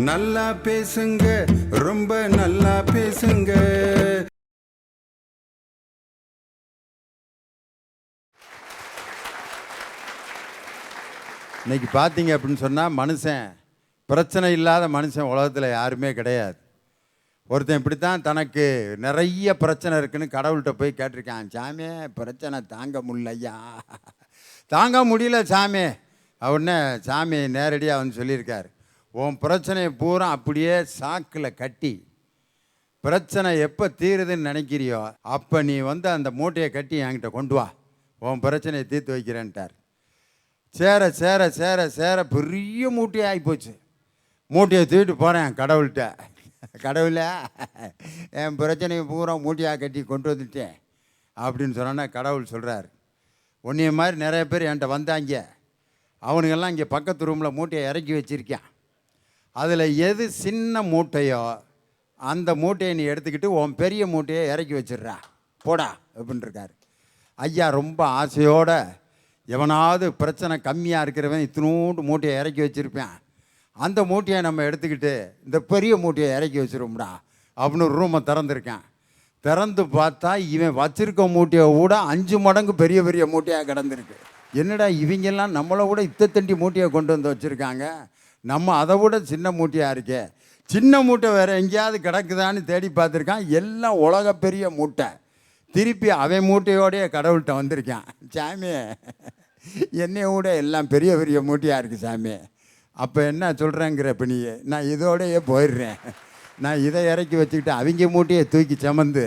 நல்லா பேசுங்க, ரொம்ப நல்லா பேசுங்க. இன்னைக்கு பார்த்தீங்க அப்படின்னு சொன்னால், மனுஷன் பிரச்சனை இல்லாத மனுஷன் உலகத்தில் யாருமே கிடையாது. ஒருத்தன் இப்படித்தான் தனக்கு நிறைய பிரச்சனை இருக்குன்னு கடவுள்கிட்ட போய் கேட்டிருக்கான். சாமி, பிரச்சனை தாங்க முடியலையா, தாங்க முடியல சாமி. உடனே சாமி நேரடியாக வந்து சொல்லியிருக்கார், உன் பிரச்சனையை பூரா அப்படியே சாக்கில் கட்டி, பிரச்சனை எப்போ தீருதுன்னு நினைக்கிறியோ அப்போ நீ வந்து அந்த மூட்டையை கட்டி என்கிட்ட கொண்டு வா, உன் பிரச்சனையை தீர்த்து வைக்கிறேன்ட்டார். சேர சேர சேர சேர பெரிய மூட்டையாக ஆகிப்போச்சு. மூட்டையை தூக்கிட்டு போகிறேன் கடவுள்கிட்ட. கடவுளை, என் பிரச்சனையை பூரா மூட்டையாக கட்டி கொண்டு வந்துட்டேன் அப்படின்னு சொன்னோன்னா கடவுள் சொல்கிறார், உன்னைய மாதிரி நிறைய பேர் என்கிட்ட வந்தாங்க, அவனுங்கெல்லாம் இங்கே பக்கத்து ரூமில் மூட்டையை இறக்கி வச்சுருக்கேன். அதில் எது சின்ன மூட்டையோ அந்த மூட்டையை நீ எடுத்துக்கிட்டு உன் பெரிய மூட்டையை இறக்கி வச்சிடுறா, போடா அப்படின்ட்டுருக்காரு. ஐயா ரொம்ப ஆசையோடு, எவனாவது பிரச்சனை கம்மியாக இருக்கிறவன் இத்தினூண்டு மூட்டையை இறக்கி வச்சுருப்பேன், அந்த மூட்டையை நம்ம எடுத்துக்கிட்டு இந்த பெரிய மூட்டையை இறக்கி வச்சுருவோம்டா அப்படின்னு ஒரு ரூமை திறந்துருக்கேன். திறந்து பார்த்தா இவன் வச்சிருக்க மூட்டையை கூட 5 மடங்கு பெரிய பெரிய மூட்டையாக கிடந்திருக்கு. என்னடா இவங்கெல்லாம் நம்மளை கூட இத்தண்டி மூட்டையை கொண்டு வந்து வச்சுருக்காங்க, நம்ம அதை விட சின்ன மூட்டையாக இருக்கே. சின்ன மூட்டை வேறு எங்கேயாவது கிடக்குதான்னு தேடி பார்த்துருக்கான், எல்லாம் உலக பெரிய மூட்டை. திருப்பி அவன் மூட்டையோடைய கடவுள்கிட்ட வந்திருக்கான். சாமி, என்னைய விட எல்லாம் பெரிய பெரிய மூட்டையாக இருக்குது சாமி. அப்போ என்ன சொல்கிறேங்கிற, இப்போ நீ நான் இதோடையே போயிடுறேன், நான் இதை இறக்கி வச்சுக்கிட்டு அவங்க மூட்டையை தூக்கி சுமந்து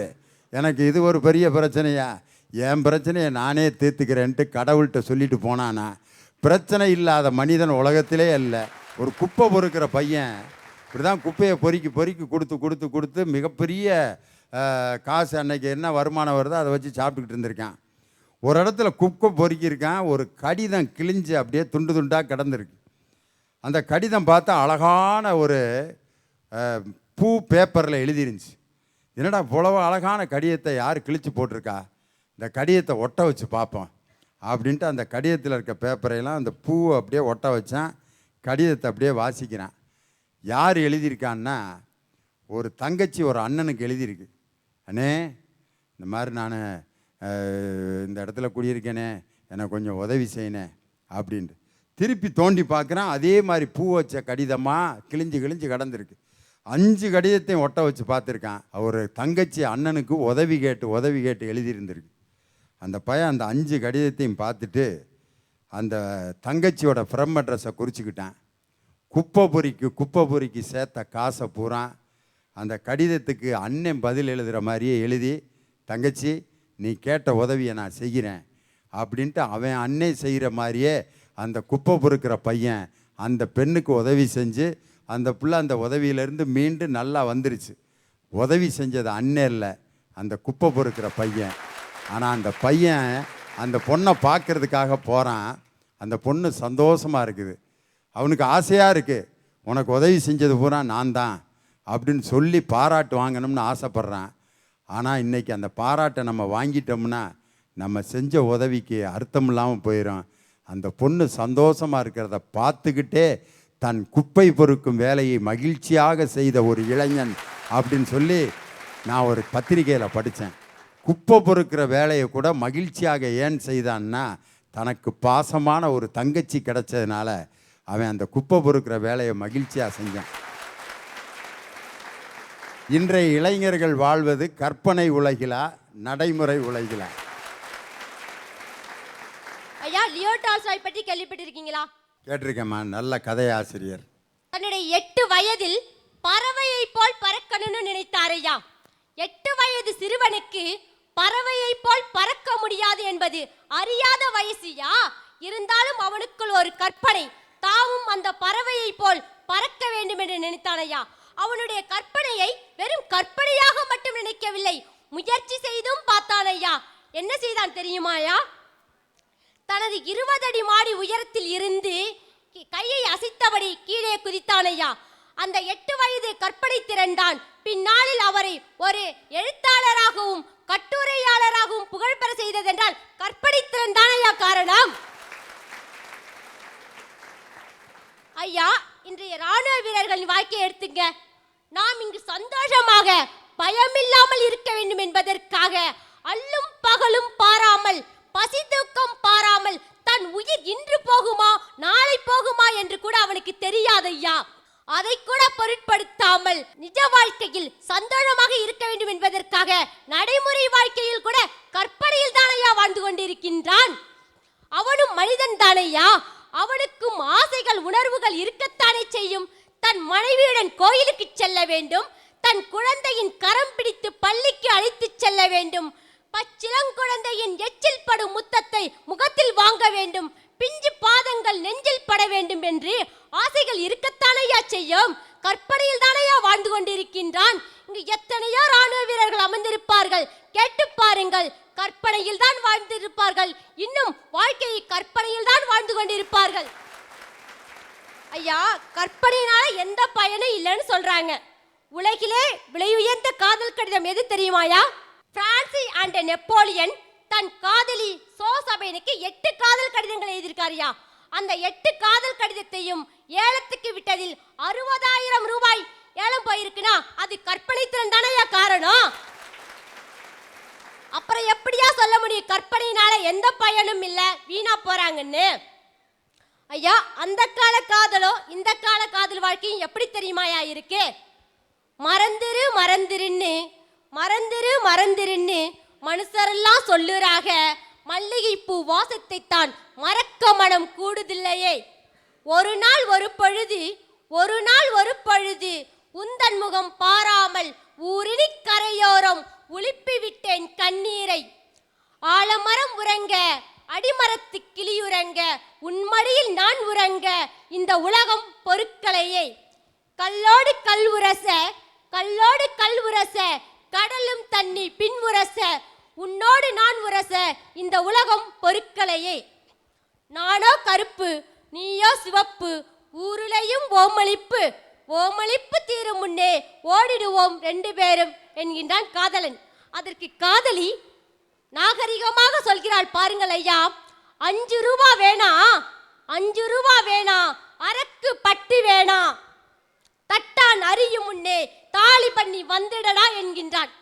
எனக்கு இது ஒரு பெரிய பிரச்சனையா, என் பிரச்சனையை நானே தீர்த்துக்கிறேன்ட்டு கடவுள்கிட்ட சொல்லிட்டு போனானா, பிரச்சனை இல்லாத மனிதன் உலகத்திலே இல்லை. ஒரு குப்பை பொறுக்கிற பையன் இப்படி தான் குப்பையை பொறுக்கி பொறுக்கி கொடுத்து கொடுத்து கொடுத்து மிகப்பெரிய காசு அன்னைக்கு என்ன வருமானம் வருதோ அதை வச்சு சாப்பிட்டுக்கிட்டு இருந்திருக்கான். ஒரு இடத்துல குப்பை பொறுக்கியிருக்கான், ஒரு கடிதம் கிழிஞ்சு அப்படியே துண்டு துண்டாக கிடந்திருக்கு. அந்த கடிதம் பார்த்தா அழகான ஒரு பூ பேப்பரில் எழுதிருந்துச்சு. என்னடா இவ்வளவு அழகான கடிதத்தை யார் கிழிச்சு போட்டிருக்கா, இந்த கடிதத்தை ஒட்ட வச்சு பார்ப்போம் அப்படின்ட்டு அந்த கடிதத்தில் இருக்க பேப்பரையெல்லாம் அந்த பூவை அப்படியே ஒட்ட வச்சான். கடிதத்தை அப்படியே வாசிக்கிறான். யார் எழுதியிருக்கான்னா, ஒரு தங்கச்சி ஒரு அண்ணனுக்கு எழுதியிருக்கு. அண்ணே, இந்த மாதிரி நான் இந்த இடத்துல குடியிருக்கேனே, எனக்கு கொஞ்சம் உதவி செய்யணே அப்படின்ட்டு. திருப்பி தோண்டி பார்க்குறான், அதே மாதிரி பூ வச்ச கடிதமாக கிழிஞ்சு கிழிஞ்சு கடந்திருக்கு. 5 கடிதத்தையும் ஒட்ட வச்சு பார்த்துருக்கான். ஒரு தங்கச்சி அண்ணனுக்கு உதவி கேட்டு எழுதியிருந்திருக்கு. அந்த பையன் அந்த 5 கடிதத்தையும் பார்த்துட்டு அந்த தங்கச்சியோட ஃப்ரம் அட்ரஸை குறிச்சிக்கிட்டான். குப்பை பொறிக்கு சேர்த்த காசை பூரா அந்த கடிதத்துக்கு அண்ணன் பதில் எழுதுகிற மாதிரியே எழுதி, தங்கச்சி நீ கேட்ட உதவியை நான் செய்கிறேன் அப்படின்ட்டு அவன் அண்ணன் செய்கிற மாதிரியே அந்த குப்பை பொறுக்கிற பையன் அந்த பெண்ணுக்கு உதவி செஞ்சு அந்த பிள்ளை அந்த உதவியிலேருந்து மீண்டு நல்லா வந்துருச்சு. உதவி செஞ்சது அண்ணன் இல்லை, அந்த குப்பை பொறுக்கிற பையன். ஆனால் அந்த பையன் அந்த பொண்ணை பார்க்கறதுக்காக போகிறான். அந்த பொண்ணு சந்தோஷமாக இருக்குது, அவனுக்கு ஆசையாக இருக்குது, உனக்கு உதவி செஞ்சது பூரா நான் தான் அப்படின்னு சொல்லி பாராட்டு வாங்கணும்னு ஆசைப்பட்றான். ஆனால் இன்றைக்கி அந்த பாராட்டை நம்ம வாங்கிட்டோம்னா நம்ம செஞ்ச உதவிக்கு அர்த்தம் இல்லாமல் போயிடும். அந்த பொண்ணு சந்தோஷமாக இருக்கிறத பார்த்துக்கிட்டே தன் குப்பை பொறுக்கும் வேலையை மகிழ்ச்சியாக செய்த ஒரு இளைஞன் அப்படின்னு சொல்லி நான் ஒரு பத்திரிகையில் படித்தேன். குப்பை பொறுக்கிற வேலையை கூட மகிழ்ச்சியாக ஏன் செய்தான்னா, தனக்கு பாசமான ஒரு தங்கச்சி கிடைச்சதுனால அவன் அந்த குப்பை பொறுக்கிற வேலையை மகிழ்ச்சியாக செஞ்சான். இன்றைய இளைஞர்கள் வாழ்வது கற்பனை உலகிலா நடைமுறை உலகிலா? ஐயா, லியோ டால்ஸ்டாய் பற்றி கேள்விப்பட்டிருக்கீங்களா? கேட்டிருக்கேம்மா, நல்ல கதையாசிரியர். தன்னுடைய 8 வயதில் பறவையை போல் பறக்கணும்னு நினைத்தார் ஐயா. 8 வயது சிறுவனுக்கு பறவையை போல் பறக்க முடியாது என்பது அறியாத வயசுயா. இருந்தாலும் அவனுக்குள் ஒரு கற்பனை, தாமும் அந்த பறவையை போல் பறக்க வேண்டும் என்று நினைத்தானையா. அவனுடைய கற்பனையை வெறும் கற்பனையாக மட்டும் நினைக்கவில்லை, முயற்சி செய்தும் பார்த்தானையா. என்ன செய்தான் தெரியுமாயா? தனது 20 அடி மாடி உயரத்தில் இருந்து கையை அசைத்தபடி கீழே குதித்தானையா. அந்த 8 வயது கற்பனை திறன்தான் பின்னாளில் அவரை ஒரு எழுத்தாளராகவும் கட்டுரையாளராகவும் புகழ்பெற செய்ததென்றால் கற்பனை திறன் தானையா காரணம். ஐயா, இன்றைய ராணுவ வீரர்களின் வாழ்க்கையை எடுத்துங்க. நாம் இங்கு சந்தோஷமாக பயமில்லாமல் இருக்க வேண்டும் என்பதற்காக அல்லும் பகலும் பாராமல், பசி தூக்கம் பாராமல், தன் உயிர் இன்று போகுமா நாளை போகுமா என்று கூட அவனுக்கு தெரியாதையா. அதை கூட பொருட்படுத்தாமல் நிஜ வாழ்க்கையில் சந்தோஷமாக இருக்க வேண்டும் என்பதற்காக நடைமுறை வாழ்க்கையில் கூட கற்பனையில் தானையா வாழ்ந்து கொண்டிருக்கின்றான். அவனும் மனிதன் தானையா, அவனுக்கும் ஆசைகள் உணர்வுகள் இருக்கத்தானே செய்யும். தன் மனைவியுடன் கோயிலுக்கு செல்ல வேண்டும், தன் குழந்தையின் கரம் பிடித்து பள்ளிக்கு அழைத்து செல்ல வேண்டும், பச்சிளங்குழந்தையின் எச்சில் படும் முத்தத்தை முகத்தில் வாங்க வேண்டும், பிஞ்சு பாதங்கள் நெஞ்சில் பட வேண்டும் என்று ஆசைகள் இருக்கத்தானையா செய்யும். கற்பனையில் தானையா வாழ்ந்து கொண்டிருக்கின்றான். இங்கு எத்தனையோ ராணுவ வீரர்கள் அமர்ந்திருப்பார்கள், கேட்டு பாருங்கள். கற்பனையில் தான் வாழ்ந்திருப்பார்கள், இன்னும் வாழ்க்கையை கற்பனையில் தான் வாழ்ந்து கொண்டிருப்பார்கள். ஐயா, கற்பனையினால எந்த பயனும் இல்லைன்னு சொல்றாங்க. உலகிலே விலை உயர்ந்த காதல் கடிதம் எது தெரியுமாயா? பிரான்சி அண்ட் நெப்போலியன் தன் காதலி சோசபைனுக்கு 8 காதல் கடிதங்கள் எழுதியிருக்காருயா. அந்த 8 காதல் கடிதத்தையும் ஏலத்துக்கு விட்டதில் 60,000 ரூபாய் ஏலம் போயிருக்குன்னா அது கற்பனை திறன் தானேயா காரணம். அப்புறம் எப்படியா சொல்ல முடியும் கற்பனையினால எந்த பயனும் இல்ல, வீணா போறாங்கன்னு? ஐயா, அந்த கால காதலோ இந்த கால காதல் வாழ்க்கையும் எப்படி தெரியுமாயா இருக்கு? மறந்துரு மறந்துருன்னு மறந்துரு மறந்துருன்னு மனுஷரெல்லாம் சொல்லுறாக, மல்லிகை பூ வாசத்தை தான் மறக்க மனம் கூடுதில்லையே. ஒரு நாள் ஒரு பொழுது, ஒரு நாள் ஒரு பொழுது உந்தன் முகம் பாராமல் ஊரினி கரையோரம் உளிப்பி விட்டேன் கண்ணீரை. ஆலமரம் உறங்க, அடிமரத்து கிளியுறங்க, உன்மடியில் நான் உறங்க, இந்த உலகம் பொருட்களையே. கல்லோடு கல் உரச, கல்லோடு கல் உரச, கடலும் தண்ணி பின் உரச, உன்னோடு நான் உரச, இந்த உலகம் பொருட்களையே. நானோ கருப்பு, நீயோ சிவப்பு, ஊருலையும் ஓமளிப்பு, ஓமளிப்பு தீரும் முன்னே ஓடிடுவோம் 2 பேரும் என்கின்றான் காதலன். அதற்கு காதலி நாகரிகமாக சொல்கிறாள் பாருங்கள் ஐயா. 5 ரூபா வேணா, 5 ரூபா வேணா, அரக்கு பட்டு வேணா, தட்டான் அறியும் முன்னே தாலி பண்ணி வந்துடடா என்கின்றான்.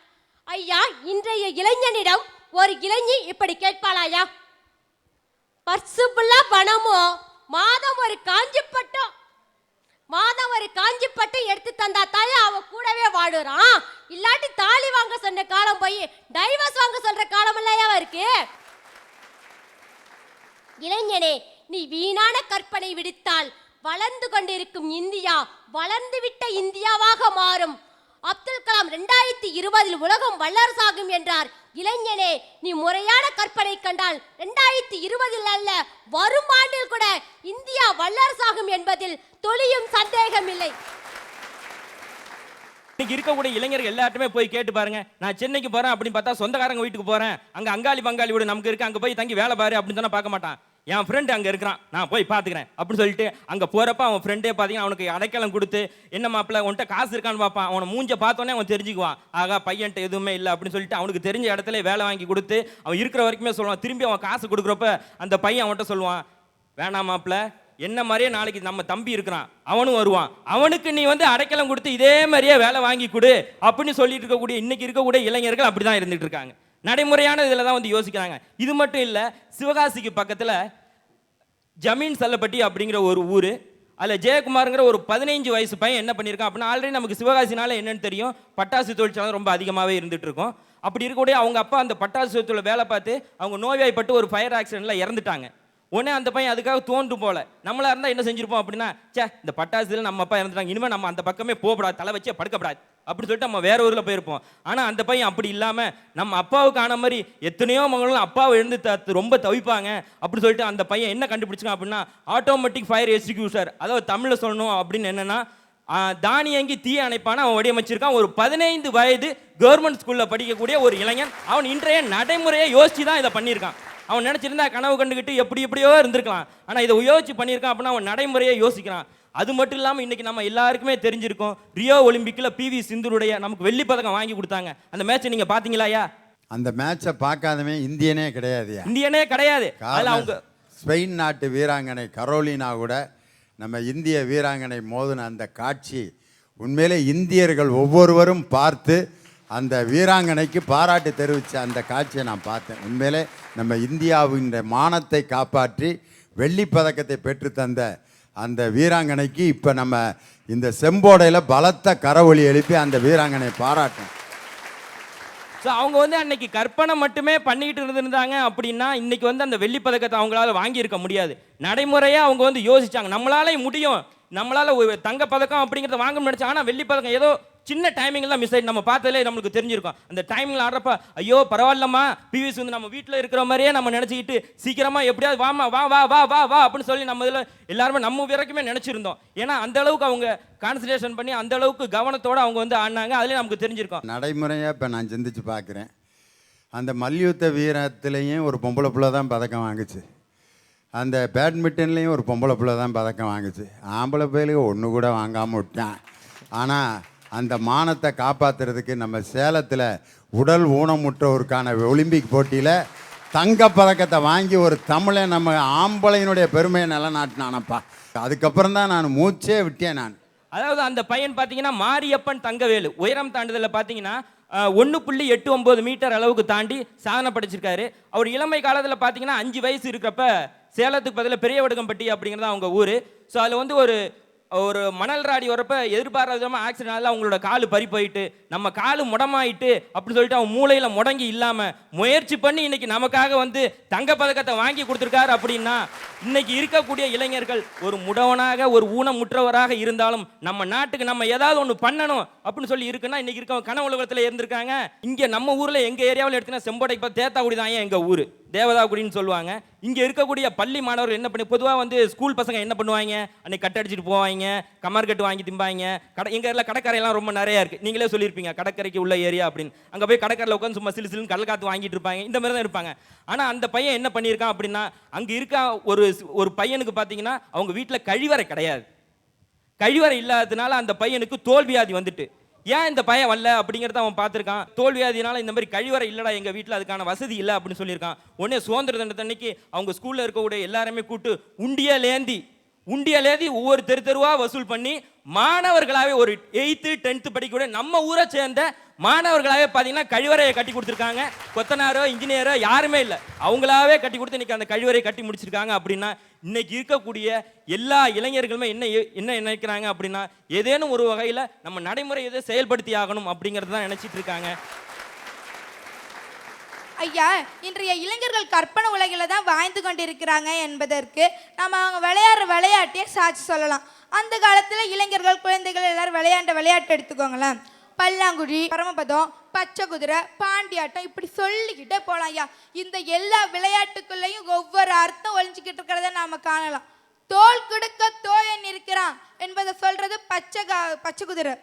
ஐயா, இன்றைய இளைஞனிடம் ஒரு இளைஞி இப்படி கேட்பாளாயா? பர்சு புல்லா பணமோ, மாதம் ஒரு காஞ்சிப்பட்டோ, மாதம் ஒரு காஞ்சிப்பட்டு எடுத்து தந்தா தாயா அவ கூடவே வாடுறான். இல்லாட்டி தாலி வாங்க சொன்ன காலம் போய் டைவர்ஸ் வாங்க சொல்ற காலம் இல்லையா இருக்கு? இளைஞனே, நீ வீணான கற்பனை விடுத்தால் வளர்ந்து கொண்டிருக்கும் இந்தியா வளர்ந்துவிட்ட இந்தியாவாக மாறும். அப்துல் கலாம் 2020 உலகம் வல்லரசாகும் என்றார். இளைஞனே, நீ முறையான கற்பனை கண்டால் 2020 அல்ல, வரும் ஆண்டில் கூட இந்தியா வல்லரசாகும் என்பதில் துளியும் சந்தேகம் இல்லை. இன்னைக்கு இருக்கக்கூடிய இளைஞர்கள் எல்லாருமே போய் கேட்டு பாருங்க. நான் சென்னைக்கு போறேன் அப்படின்னு பார்த்தா சொந்தக்காரங்க வீட்டுக்கு போறேன், அங்க அங்காளி பங்காளி வீடு நமக்கு இருக்கு, அங்க போய் தங்கி வேலை பாரு அப்படின்னு சொன்னா பார்க்க மாட்டான். என் ஃப்ரெண்டு அங்கே இருக்கிறான், நான் போய் பார்த்துக்கிறேன் அப்படின்னு சொல்லிட்டு அங்கே போகிறப்ப அவன் ஃப்ரெண்டே பார்த்தீங்கன்னா அவனுக்கு அடைக்கலம் கொடுத்து, என்ன மாப்பிள்ள உன்ட்ட காசு இருக்கான்னு பார்ப்பான். அவனை மூஞ்ச பார்த்தோன்னே அவன் தெரிஞ்சுக்குவான், ஆகா பையன்ட்ட எதுவுமே இல்லை அப்படின்னு சொல்லிட்டு அவனுக்கு தெரிஞ்ச இடத்துல வேலை வாங்கி கொடுத்து அவன் இருக்கிற வரைக்குமே சொல்லுவான். திரும்பி அவன் காசு கொடுக்குறப்ப அந்த பையன் அவன்கிட்ட சொல்லுவான், வேணாம் மாப்பிள்ள, என்ன மாதிரியே நாளைக்கு நம்ம தம்பி இருக்கிறான், அவனும் வருவான், அவனுக்கு நீ அடைக்கலம் கொடுத்து இதே மாதிரியே வேலை வாங்கி கொடு அப்படின்னு சொல்லிட்டு இருக்கக்கூடிய இன்னைக்கு இருக்கக்கூடிய இளைஞர்கள் அப்படி தான் இருந்துட்டு இருக்காங்க. நடைமுறையான இதில் தான் யோசிக்கிறாங்க. இது மட்டும் இல்லை, சிவகாசிக்கு பக்கத்தில் ஜமீன் சல்லப்பட்டி அப்படிங்கிற ஒரு ஊர், அதில் ஜெயக்குமாருங்கிற ஒரு 15 வயசு பையன் என்ன பண்ணியிருக்கான் அப்படின்னா, ஆல்ரெடி நமக்கு சிவகாசினால என்னன்னு தெரியும், பட்டாசு தொழிற்சாலை ரொம்ப அதிகமாகவே இருந்துட்டு இருக்கும். அப்படி இருக்கக்கூடிய அவங்க அப்பா அந்த பட்டாசு தொழில் வேலை பார்த்து அவங்க நோய்வாய்ப்பட்டு ஒரு ஃபயர் ஆக்சிடென்ட்ல இறந்துட்டாங்க. உடனே அந்த பையன் அதுக்காக தோன்று போல, நம்மளா இருந்தால் என்ன செஞ்சிருப்போம் அப்படின்னா, சே இந்த பட்டாசுல நம்ம அப்பா இறந்துட்டாங்க, இனிமேல் நம்ம அந்த பக்கமே போகப்படாது, தலை வச்சே படுக்கப்படாது அப்படின்னு சொல்லிட்டு நம்ம வேற ஊரில் போயிருப்போம். ஆனால் அந்த பையன் அப்படி இல்லாமல் நம்ம அப்பாவுக்கு ஆன மாதிரி எத்தனையோ மகளும் அப்பாவை எழுந்து ரொம்ப தவிப்பாங்க அப்படின்னு சொல்லிட்டு அந்த பையன் என்ன கண்டுபிடிச்சிருக்கான் அப்படின்னா, ஆட்டோமேட்டிக் ஃபயர் எக்ஸ்டிங்யூஷர், அதாவது தமிழில் சொல்லணும் அப்படின்னு என்னன்னா தானியங்கி தீ அணைப்பான அவன் வடிவமைச்சிருக்கான். ஒரு 15 வயது கவர்மெண்ட் ஸ்கூலில் படிக்கக்கூடிய ஒரு இளைஞன், அவன் இன்றைய நடைமுறையை யோசிச்சு தான் இதை பண்ணியிருக்கான். அவன் நினச்சிருந்தா கனவு கண்டுக்கிட்டு எப்படியோ இருந்திருக்கலாம், ஆனால் இதை யோசிச்சு பண்ணியிருக்கான் அப்படின்னா அவன் நடைமுறையை யோசிக்கிறான். அது மட்டும் இல்லாமல் இன்னைக்கு நம்ம எல்லாருக்குமே தெரிஞ்சிருக்கோம், ரியோ ஒலிம்பிக்கில் PV சிந்துருடைய நமக்கு வெள்ளி பதக்கம் வாங்கி கொடுத்தாங்க. அந்த மேட்சை நீங்கள் பார்த்தீங்களாயா? அந்த மேட்சை பார்க்காதவே இந்தியனே கிடையாது. இந்தியனே கிடையாது. அதில் அவங்க ஸ்பெயின் நாட்டு வீராங்கனை கரோலினா கூட நம்ம இந்திய வீராங்கனை மோதின அந்த காட்சி உண்மையிலே இந்தியர்கள் ஒவ்வொருவரும் பார்த்து அந்த வீராங்கனைக்கு பாராட்டு தெரிவித்த அந்த காட்சியை நான் பார்த்தேன். உண்மையிலே நம்ம இந்தியாவின் மானத்தை காப்பாற்றி வெள்ளிப் பதக்கத்தை பெற்றுத்தந்த அந்த வீராங்கனைக்கு இப்போ நம்ம இந்த செம்போடையில் பலத்த கரவொலி எழுப்பி அந்த வீராங்கனை பாராட்டும். ஸோ அவங்க வந்து அன்னைக்கு கற்பனை மட்டுமே பண்ணிக்கிட்டு இருந்திருந்தாங்க அப்படின்னா இன்னைக்கு வந்து அந்த வெள்ளி பதக்கத்தை அவங்களால வாங்கியிருக்க முடியாது. நடைமுறையாக அவங்க வந்து யோசிச்சாங்க, நம்மளால முடியும், நம்மளால ஒரு தங்க பதக்கம் அப்படிங்கிறத வாங்கணும்னு நினைச்சாங்க. ஆனால் வெள்ளி பதக்கம் ஏதோ சின்ன டைமிங்லாம் மிஸ் ஆகிட்டு நம்ம பார்த்ததுலே நம்மளுக்கு தெரிஞ்சிருக்கும். அந்த டைமிங்கில் ஆடுறப்ப ஐயோ பரவாயில்லம்மா, பிவிசி வந்து நம்ம வீட்டில் இருக்கிற மாதிரியே நம்ம நினச்சிக்கிட்டு சீக்கிரமாக எப்படியாவது வாமா வா வா வா வா வா அப்படின்னு சொல்லி நம்ம இதில் எல்லாருமே நம்ம வரைக்குமே நினச்சிருந்தோம். ஏன்னா அந்த அளவுக்கு அவங்க கான்சன்ட்ரேஷன் பண்ணி அந்த அளவுக்கு கவனத்தோடு அவங்க வந்து ஆடினாங்க. அதுலேயே நமக்கு தெரிஞ்சிருக்கும். நடைமுறையாக இப்போ நான் சிந்திச்சு பார்க்குறேன், அந்த மல்யுத்த வீரத்துலேயும் ஒரு பொம்பளை பிள்ளை தான் பதக்கம் வாங்குச்சு, அந்த பேட்மிண்டன்லேயும் ஒரு பொம்பளை பிள்ளை தான் பதக்கம் வாங்குச்சு. ஆம்பளை பிள்ளைகளுக்கு ஒன்று கூட வாங்காமல் விட்டான். ஆனால் அந்த மானத்தை காப்பாற்றுறதுக்கு நம்ம சேலத்தில் உடல் ஊனமுற்றோருக்கான ஒலிம்பிக் போட்டியில் தங்கப்பதக்கத்தை வாங்கி ஒரு தமிழை நம்ம ஆம்பளையினுடைய பெருமையை நிலநாட்டினானப்பா. அதுக்கப்புறம் தான் நான் மூச்சே விட்டேன். நான் அதாவது அந்த பையன் பார்த்தீங்கன்னா மாரியப்பன் தங்கவேலு உயரம் தாண்டுதலில் பார்த்தீங்கன்னா 1.89 மீட்டர் அளவுக்கு தாண்டி சாதனை படைச்சிருக்காரு. அவர் இளமை காலத்தில் பார்த்தீங்கன்னா 5 வயசு இருக்கிறப்ப சேலத்துக்கு பதில் பெரியவடுகம்பட்டி அப்படிங்கிறது அவங்க ஊர். ஸோ அதில் வந்து ஒரு மணல் ராடி வரப்ப எதிர்பாராத விதமாக ஆக்சிடென்ட் ஆகல, அவங்களோட காலு பறி போயிட்டு நம்ம காலு முடமாயிட்டு அப்படின்னு சொல்லிட்டு அவன் மூளையில் முடங்கி இல்லாமல் முயற்சி பண்ணி இன்னைக்கு நமக்காக வந்து தங்கப்பதக்கத்தை வாங்கி கொடுத்துருக்காரு. அப்படின்னா இன்னைக்கு இருக்கக்கூடிய இளைஞர்கள் ஒரு முடவனாக ஒரு ஊனமுற்றவராக இருந்தாலும் நம்ம நாட்டுக்கு நம்ம ஏதாவது ஒன்று பண்ணணும் அப்படின்னு சொல்லி இருக்குன்னா இன்னைக்கு இருக்க கனவு உலகத்தில் இருந்திருக்காங்க. இங்கே நம்ம ஊரில் எங்கள் ஏரியாவில் எடுத்தீங்கன்னா செம்போடை இப்போ தேத்தாக்குடி தான் எங்கள் ஊர், தேவதாக்குடின்னு சொல்லுவாங்க. இங்கே இருக்கக்கூடிய பள்ளி மாணவர்கள் என்ன பண்ணி பொதுவாக வந்து ஸ்கூல் பசங்க என்ன பண்ணுவாங்க, அன்னைக்கு கட்டை அடிச்சுட்டு போவாங்க, கமர் கட்டு வாங்கி திம்பாங்க. எங்கள் ஏரியாவில் கடற்கரையெல்லாம் ரொம்ப நிறையா இருக்குது. நீங்களே சொல்லியிருப்பீங்க கடற்கரைக்கு உள்ள ஏரியா அப்படின்னு. அங்கே போய் கடற்கரையில் உட்காந்து சும்மா சிலு சிலுன்னு கடல் காற்று வாங்கிட்டு இருப்பாங்க. இந்த மாதிரி தான் இருப்பாங்க. ஆனால் அந்த பையன் என்ன பண்ணியிருக்கான் அப்படின்னா, அங்கே இருக்க ஒரு பையனுக்கு பார்த்தீங்கன்னா அவங்க வீட்டில் கழிவறை கிடையாது. கழிவறை இல்லாததுனால அந்த பையனுக்கு தோல்வியாதி வந்துட்டு ஏன் இந்த பையன் வரல அப்படிங்கிறத அவன் பார்த்துருக்கான். தோல்வியாதினால இந்த மாதிரி கழிவறை இல்லைடா எங்கள் வீட்டில், அதுக்கான வசதி இல்லை அப்படின்னு சொல்லியிருக்கான். உடனே சுதந்திர தினத்தன்னைக்கு அவங்க ஸ்கூலில் இருக்கக்கூடிய எல்லாருமே கூப்பிட்டு உண்டியலேந்தி ஒவ்வொரு தெருவாக வசூல் பண்ணி மாணவர்களாகவே ஒரு 8th 10th படிக்கக்கூடிய நம்ம ஊரை சேர்ந்த மாணவர்களாகவே பார்த்தீங்கன்னா கழிவறையை கட்டி கொடுத்துருக்காங்க. கொத்தனாரோ இன்ஜினியரோ யாருமே இல்லை, அவங்களாவே கட்டி கொடுத்து இன்னைக்கு அந்த கழிவறையை கட்டி முடிச்சிருக்காங்க. அப்படின்னா இன்னைக்கு இருக்கக்கூடிய எல்லா இளைஞர்களுமே என்ன நினைக்கிறாங்க அப்படின்னா ஏதேனும் ஒரு வகையில் நம்ம நடைமுறை எதை செயல்படுத்தி ஆகணும் அப்படிங்கிறது தான் நினைச்சிட்டு இருக்காங்க. ஐயா, இன்றைய இளைஞர்கள் கற்பனை உலகில தான் வாழ்ந்து கொண்டிருக்கிறாங்க என்பதற்கு நம்ம அவங்க விளையாடுற விளையாட்டையே சாட்சி சொல்லலாம். அந்த காலத்தில் இளைஞர்கள் குழந்தைகள் எல்லாரும் விளையாண்ட விளையாட்டு எடுத்துக்கோங்களேன். பல்லாங்குழி, பரமபதம், பச்சை குதிரை, பாண்டியாட்டம், இப்படி சொல்லிக்கிட்டே போகலாம். ஐயா, இந்த எல்லா விளையாட்டுக்குள்ளேயும் ஒவ்வொரு அர்த்தம் ஒழிஞ்சிக்கிட்டு இருக்கிறத நாம காணலாம். தோல் கொடுக்க தோழன் இருக்கிறான் என்பதை சொல்றது பச்சை குதிரை.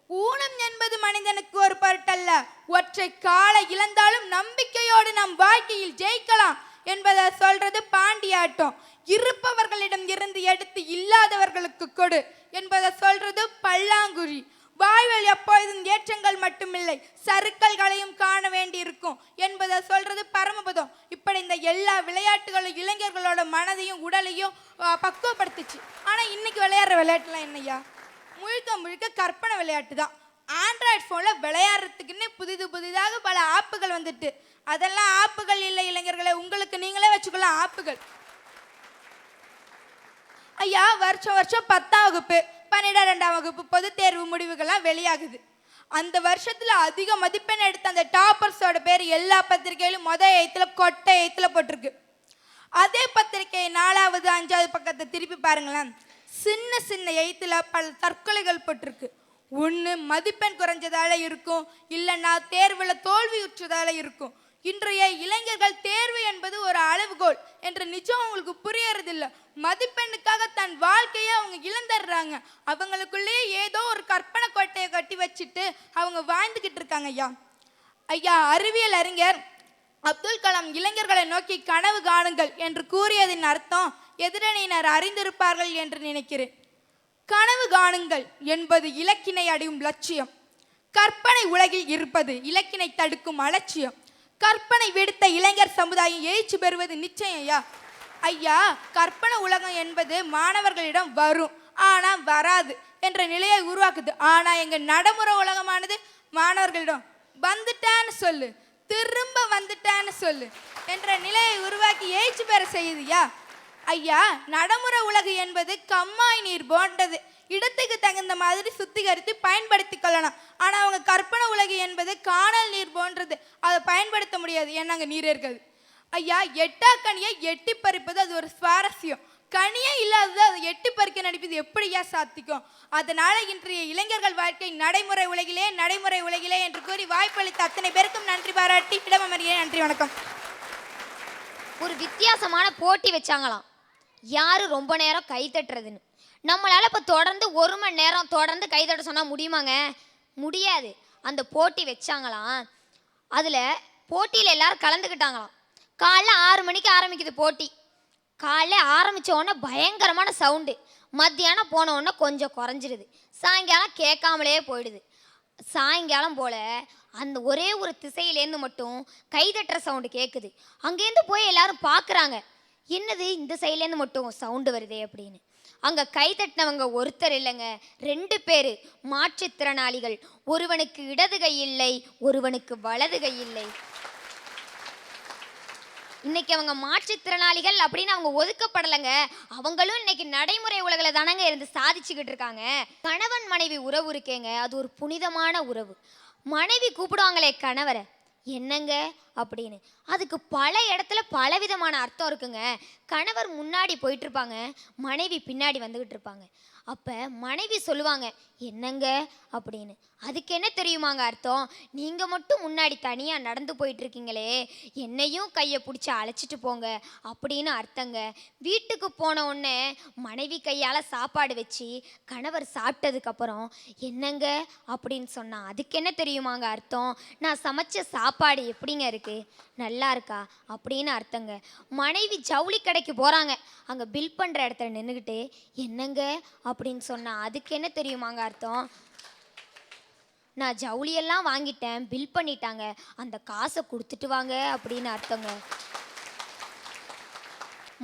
ஊனம் என்பது மனிதனுக்கு ஒரு பொருட்டல்ல, ஒற்றை காலை இழந்தாலும் நம்பிக்கையோடு நம் வாழ்க்கையில் ஜெயிக்கலாம் என்பதை சொல்றது பாண்டியாட்டம். இருப்பவர்களிடம் இருந்து எடுத்து இல்லாதவர்களுக்கு கொடு என்பதை சொல்றது பல்லாங்குழி. வாழ்வில் எப்பொழுதும் ஏற்றங்கள் மட்டுமில்லை சறுக்கல்களையும் காண வேண்டி இருக்கும் என்பதை சொல்றது பரமபதம். இப்படி இந்த எல்லா விளையாட்டுகளும் இளைஞர்களோட மனதையும் உடலையும் பக்குவப்படுத்துச்சு. ஆனா இன்னைக்கு விளையாடுற விளையாட்டுலாம் என்னையா, முழுக்க கற்பனை விளையாட்டு தான். ஆண்ட்ராய்டு ஃபோனில் விளையாடுறதுக்குன்னு புதிதாக பல ஆப்புகள் வந்துட்டு, அதெல்லாம் ஆப்புகள் இல்லை இளைஞர்களை, உங்களுக்கு நீங்களே வச்சுக்கலாம் ஆப்புகள். ஐயா, வருஷம் 10ஆம் வகுப்பு 12ஆம் வகுப்பு பொது தேர்வு முடிவுகள்லாம் வெளியாகுது. அந்த வருஷத்துல அதிக மதிப்பெண் எடுத்த அந்த டாப்பர்ஸோட பேர் எல்லா பத்திரிகையிலும் கொட்டை எழுத்துல போட்டிருக்கு. அதே பத்திரிகை 4வது 5வது பக்கத்தை திருப்பி பாருங்களேன், சின்ன எழுத்துல பல தற்கொலைகள் போட்டிருக்கு. ஒன்று மதிப்பெண் குறைஞ்சதால இருக்கும், இல்லைன்னா தேர்வில் தோல்வியுற்றதால இருக்கும். இன்றைய இளைஞர்கள் தேர்வு என்பது ஒரு அளவுகோல் என்ற நிஜம் அவங்களுக்கு புரியறதில்லை. மதிப்பெண்ணுக்காக தன் வாழ்க்கையை அவங்க இழந்துடுறாங்க. அவங்களுக்குள்ளேயே ஏதோ ஒரு கற்பனை கோட்டையை கட்டி வச்சுட்டு அவங்க வாழ்ந்துகிட்டு இருக்காங்க. ஐயா, அறிவியல் அறிஞர் அப்துல் கலாம் இளைஞர்களை நோக்கி கனவு காணுங்கள் என்று கூறியதின் அர்த்தம் எதிரணியினர் அறிந்திருப்பார்கள் என்று நினைக்கிறேன். கனவு காணுங்கள் என்பது இலக்கினை அடையும் லட்சியம். கற்பனை உலகில் இருப்பது இலக்கினை தடுக்கும் அலட்சியம். கற்பனை விடுத்த இளைஞர் சமுதாயம் எழுச்சி பெறுவது நிச்சயம். ஐயா, ஐயா, கற்பனை உலகம் என்பது மாணவர்களிடம் வரும் ஆனா வராது என்ற நிலையை உருவாக்குது. ஆனா எங்க நடைமுறை உலகமானது மாணவர்களிடம் வந்துட்டான்னு சொல்லு, திரும்ப வந்துட்டான்னு சொல்லு என்ற நிலையை உருவாக்கி ஏய்ச்சி பெற செய்யுதுயா. ஐயா, நடைமுறை உலகு என்பது கம்மாய் நீர் போன்றது, இடத்துக்கு தகுந்த மாதிரி சுத்திகரித்து பயன்படுத்தி கொள்ளலாம். ஆனா அவங்க கற்பனை உலகு என்பது காணல் நீர் போன்றது, அதை பயன்படுத்த முடியாது, ஏன்னா அங்கே நீர் இருக்காது. ஐயா, எட்டா கனியை எட்டி பறிப்பது அது ஒரு சுவாரஸ்யம், கனியே இல்லாதது அதை எட்டி பறிக்க நடிப்பது எப்படியா சாத்திக்கும்? அதனால இன்றைய இளைஞர்கள் வாழ்க்கை நடைமுறை உலகிலே நடைமுறை உலகிலே என்று கூறி வாய்ப்பளித்த அத்தனை பேருக்கும் நன்றி பாராட்டி இடமறிகிறேன். நன்றி, வணக்கம். ஒரு வித்தியாசமான போட்டி வச்சாங்களாம், யாரு ரொம்ப நேரம் கை தட்டுறதுன்னு. நம்மளால இப்போ தொடர்ந்து 1 மணி நேரம் தொடர்ந்து கை தட்ட சொன்னால் முடியுமாங்க? முடியாது. அந்த போட்டி வச்சாங்களாம். அதில் போட்டியில் எல்லாரும் கலந்துக்கிட்டாங்களாம். காலைல 6 மணிக்கு ஆரம்பிக்குது போட்டி. காலைல ஆரம்பித்த உடனே பயங்கரமான சவுண்டு, மத்தியானம் போன உடனே கொஞ்சம் குறைஞ்சிருது, சாயங்காலம் கேட்காமலே போயிடுது. சாயங்காலம் போல் அந்த ஒரே ஒரு திசையிலேருந்து மட்டும் கைதட்டுற சவுண்டு கேட்குது. அங்கேருந்து போய் எல்லாரும் பார்க்குறாங்க, என்னது இந்த சைட்லேருந்து மட்டும் சவுண்டு வருதே அப்படின்னு. அங்கே கைதட்டினவங்க ஒருத்தர் இல்லைங்க, 2 பேர் மாற்றுத்திறனாளிகள். ஒருவனுக்கு இடது கை இல்லை, ஒருவனுக்கு வலது கை இல்லை. இன்னைக்கு அவங்க மாற்றுத்திறனாளிகள் அப்படின்னு அவங்க ஒதுக்கப்படலைங்க, அவங்களும் இன்னைக்கு நடைமுறை உலகில் தானங்க இருந்து சாதிச்சுக்கிட்டு இருக்காங்க. கணவன் மனைவி உறவு இருக்கேங்க, அது ஒரு புனிதமான உறவு. மனைவி கூப்பிடுவாங்களே கணவரை, என்னங்க அப்படின்னு, அதுக்கு பல இடத்துல பலவிதமான அர்த்தம் இருக்குங்க. கணவர் முன்னாடி போயிட்டு இருப்பாங்க, மனைவி பின்னாடி வந்துக்கிட்டு இருப்பாங்க. அப்போ மனைவி சொல்லுவாங்க என்னங்க அப்படின்னு, அதுக்கு என்ன தெரியுமாங்க அர்த்தம்? நீங்கள் மட்டும் முன்னாடி தனியாக நடந்து போயிட்டுருக்கீங்களே, என்னையும் கையை பிடிச்சி அழைச்சிட்டு போங்க அப்படின்னு அர்த்தங்க. வீட்டுக்கு போன உடனே மனைவி கையால் சாப்பாடு வச்சு கணவர் சாப்பிட்டதுக்கப்புறம் என்னங்க அப்படின்னு சொன்னால் அதுக்கு என்ன தெரியுமாங்க அர்த்தம்? நான் சமைச்ச சாப்பாடு எப்படிங்க இருக்குது, நல்லா இருக்கா அப்படின்னு அர்த்தங்க. மனைவி ஜவுளி கடைக்கு போகிறாங்க, அங்கே பில் பண்ணுற இடத்துல நின்றுக்கிட்டு என்னங்க அப்படின்னு சொன்னால் அதுக்கு என்ன தெரியுமாங்க அர்த்தம்? நான் ஜவுளியெல்லாம் வாங்கிட்டேன், பில் பண்ணிட்டாங்க, அந்த காசை கொடுத்துட்டு வாங்க அப்படின்னு அர்த்தங்க.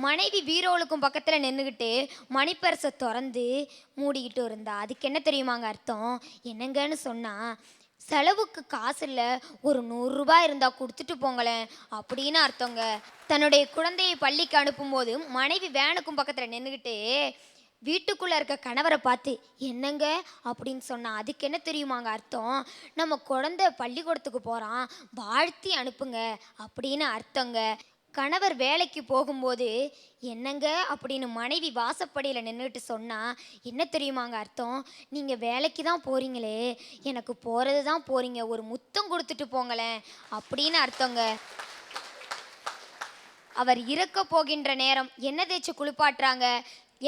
மனைவி பீரோலுக்கும் பக்கத்தில் நின்றுக்கிட்டு மணிப்பரிசை திறந்து மூடிக்கிட்டு இருந்தா அதுக்கு என்ன தெரியுமாங்க அர்த்தம்? என்னங்கன்னு சொன்னால் செலவுக்கு காசு இல்லை, ஒரு 100 ரூபாய் இருந்தால் கொடுத்துட்டு போங்களேன் அப்படின்னு அர்த்தங்க. தன்னுடைய குழந்தையை பள்ளிக்கு அனுப்பும்போது மனைவி வேனுக்கும் பக்கத்தில் நின்றுக்கிட்டு வீட்டுக்குள்ளே இருக்க கணவரை பார்த்து என்னங்க அப்படின்னு சொன்னால் அதுக்கு என்ன தெரியுமாங்க அர்த்தம்? நம்ம குழந்தை பள்ளிக்கூடத்துக்கு போகிறான், வாழ்த்தி அனுப்புங்க அப்படின்னு அர்த்தங்க. கணவர் வேலைக்கு போகும்போது என்னங்க அப்படின்னு மனைவி வாசப்படியில் நின்றுட்டு சொன்னால் என்ன தெரியுமாங்க அர்த்தம்? நீங்கள் வேலைக்கு தான் போகிறீங்களே, எனக்கு போகிறது தான் போகிறீங்க, ஒரு முத்தம் கொடுத்துட்டு போங்களேன் அப்படின்னு அர்த்தங்க. அவர் இறக்க போகின்ற நேரம் என்ன தேய்ச்சி குளிப்பாட்டுறாங்க,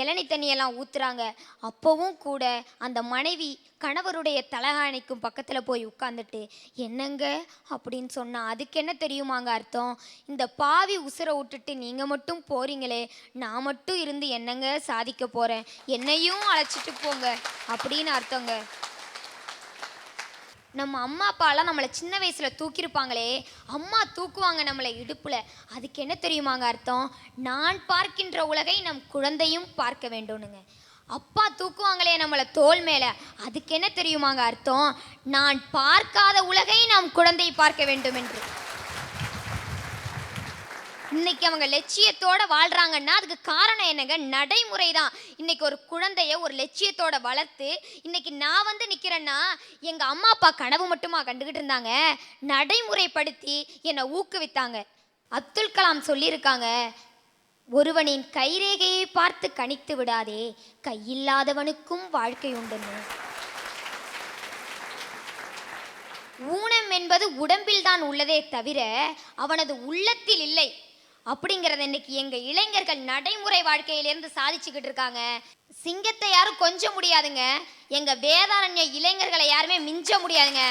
இளநி தண்ணியெல்லாம் ஊற்றுறாங்க. அப்போவும் கூட அந்த மனைவி கணவருடைய தலகாணிக்கும் பக்கத்தில் போய் உட்காந்துட்டு என்னங்க அப்படின்னு சொன்னால் அதுக்கு என்ன தெரியுமாங்க அர்த்தம்? இந்த பாவி உசுரை விட்டுட்டு நீங்கள் மட்டும் போகிறீங்களே, நான் மட்டும் இருந்து என்னங்க சாதிக்க போகிறேன், என்னையும் அழைச்சிட்டு போங்க அப்படின்னு அர்த்தங்க. நம்ம அம்மா அப்பாலாம் நம்மளை சின்ன வயசில் தூக்கியிருப்பாங்களே, அம்மா தூக்குவாங்க நம்மளை இடுப்பில், அதுக்கு என்ன தெரியுமாங்க அர்த்தம்? நான் பார்க்கின்ற உலகை நம் குழந்தையும் பார்க்க வேண்டும்னுங்க. அப்பா தூக்குவாங்களே நம்மளை தோள் மேலே, அதுக்கு என்ன தெரியுமாங்க அர்த்தம்? நான் பார்க்காத உலகை நம் குழந்தை பார்க்க வேண்டும் என்று. இன்னைக்கு அவங்க லட்சியத்தோட வாழ்றாங்கன்னா அதுக்கு காரணம் என்னங்க? நடைமுறை தான். இன்னைக்கு ஒரு குழந்தைய ஒரு லட்சியத்தோட வளர்த்து இன்னைக்கு நான் வந்து நிற்கிறேன்னா எங்க அம்மா அப்பா கனவு மட்டுமா கண்டுகிட்டு இருந்தாங்க, நடைமுறைப்படுத்தி என்னை ஊக்குவித்தாங்க. அப்துல் கலாம் சொல்லியிருக்காங்க, ஒருவனின் கைரேகையை பார்த்து கணித்து விடாதே, கையில்லாதவனுக்கும் வாழ்க்கை உண்டுன்னு. ஊனம் என்பது உடம்பில் தான் உள்ளதே தவிர அவனது உள்ளத்தில் இல்லை அப்படிங்கிறத இன்னைக்கு எங்க இளைஞர்கள் நடைமுறை வாழ்க்கையிலேருந்து சாதிச்சுக்கிட்டு இருக்காங்க. சிங்கத்தை யாரும் கொஞ்ச முடியாதுங்க, எங்க வேதாரண்ய இளைஞர்களை யாருமே மிஞ்ச முடியாதுங்க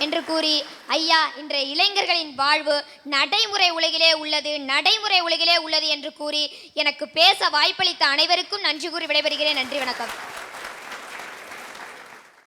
என்று கூறி, ஐயா இன்றைய இளைஞர்களின் வாழ்வு நடைமுறை உலகிலே உள்ளது, நடைமுறை உலகிலே உள்ளது என்று கூறி எனக்கு பேச வாய்ப்பளித்த அனைவருக்கும் நன்றி கூறி விடைபெறுகிறேன். நன்றி, வணக்கம்.